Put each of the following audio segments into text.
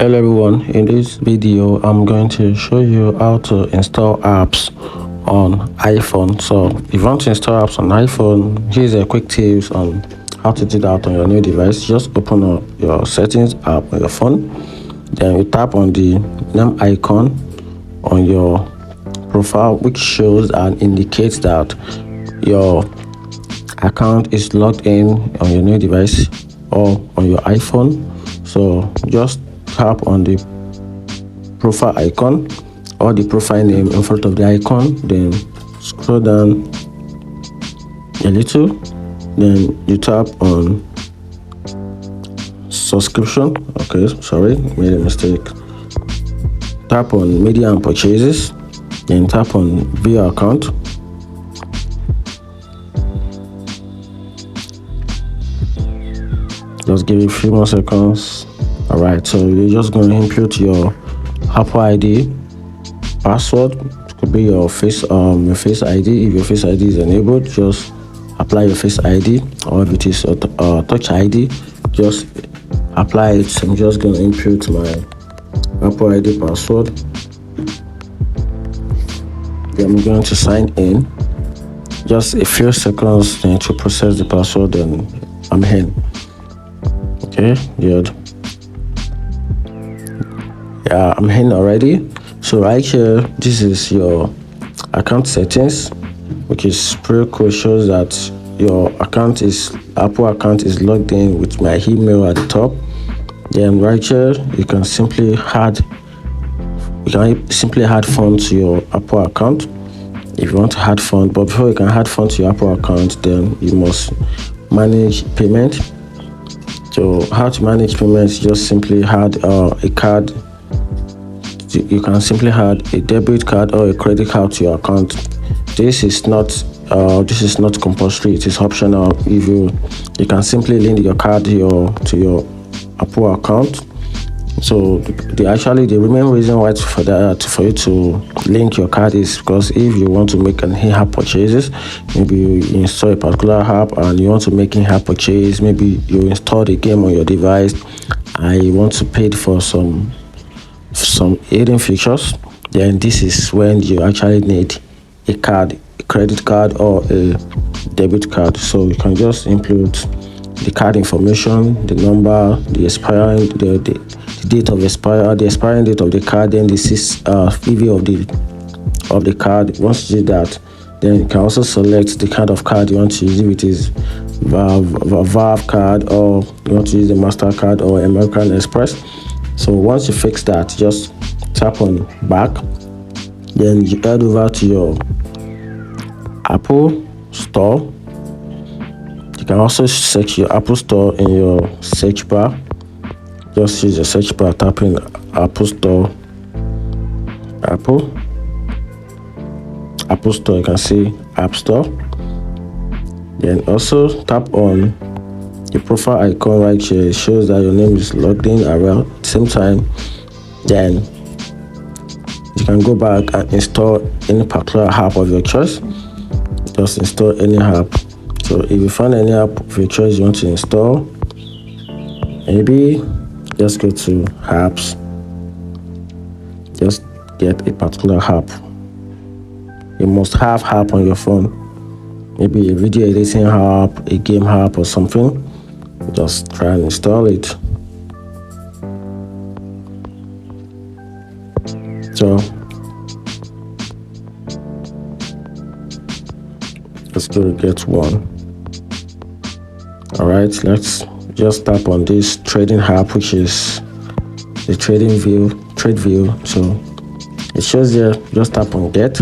Hello everyone, in this video I'm going to show you how to install apps on iPhone. So if you want to install apps on iPhone, here's a quick tips on how to do that on your new device. Just open up your settings app on your phone, then you tap on the name icon on your profile, which shows and indicates that your account is logged in on your new device or on your iPhone. So just tap on the profile icon or the profile name in front of the icon, then scroll down a little, then you tap on subscription. Okay, sorry, made a mistake. Tap on media and purchases, then tap on view account. Just give it a few more seconds. All right, so you're just going to input your Apple ID password. It could be your face ID. If your face ID is enabled, just apply your face ID, or if it is a touch ID, just apply it. I'm just going to input my Apple ID password. Then I'm going to sign in. Just a few seconds then to process the password, and I'm in. Okay, good. Yeah, I'm in already. So right here, this is your account settings, which is pretty cool. Shows that your Apple account is logged in with my email at the top. Then right here, you can simply add funds to your Apple account if you want to add funds. But before you can add funds to your Apple account, then you must manage payment. So how to manage payments? Just simply add a card. You can simply add a debit card or a credit card to your account. This is not compulsory. It is optional. If you can simply link your card to your Apple account. So the main reason why for you to link your card is because if you want to make an in-app purchases, maybe you install a particular app and you want to make in-app purchase, maybe you install the game on your device and you want to pay for some hidden features, then this is when you actually need a credit card or a debit card. So you can just input the card information, the number, the expiring date of the expiring date of the card, then the CVV of the card. Once you do that, then you can also select the kind of card you want to use. If it is Valve card, or you want to use the MasterCard or American Express. So once you fix that, just tap on back, then you head over to your Apple Store. You can also search your Apple Store in your search bar. Just use the search bar, tapping Apple Store, Apple Store. You can see App Store. Then also tap on the profile icon right here. It shows that your name is logged in around the same time. Then you can go back and install any particular app of your choice. Just install any app. So if you find any app of your choice you want to install, maybe just go to apps, just get a particular app. You must have app on your phone, maybe a video editing app, a game app or something. Just try and install it. So let's go to get one. All right, let's just tap on this trading app, which is the trade view. So it shows here, just tap on get.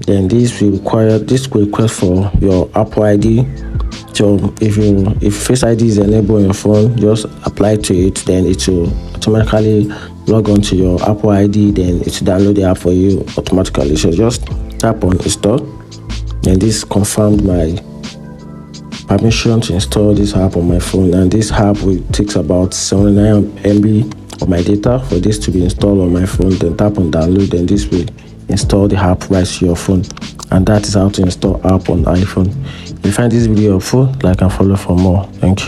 Then this will request for your Apple ID. So if Face ID is enabled on your phone, just apply to it, then it will automatically log on to your Apple ID, then it will download the app for you automatically. So just tap on install, and this confirmed my permission to install this app on my phone. And this app will take about 79 MB of my data for this to be installed on my phone. Then tap on download, and this will install the app right to your phone. And that is how to install app on iPhone. If you find this video helpful, like and follow for more. Thank you.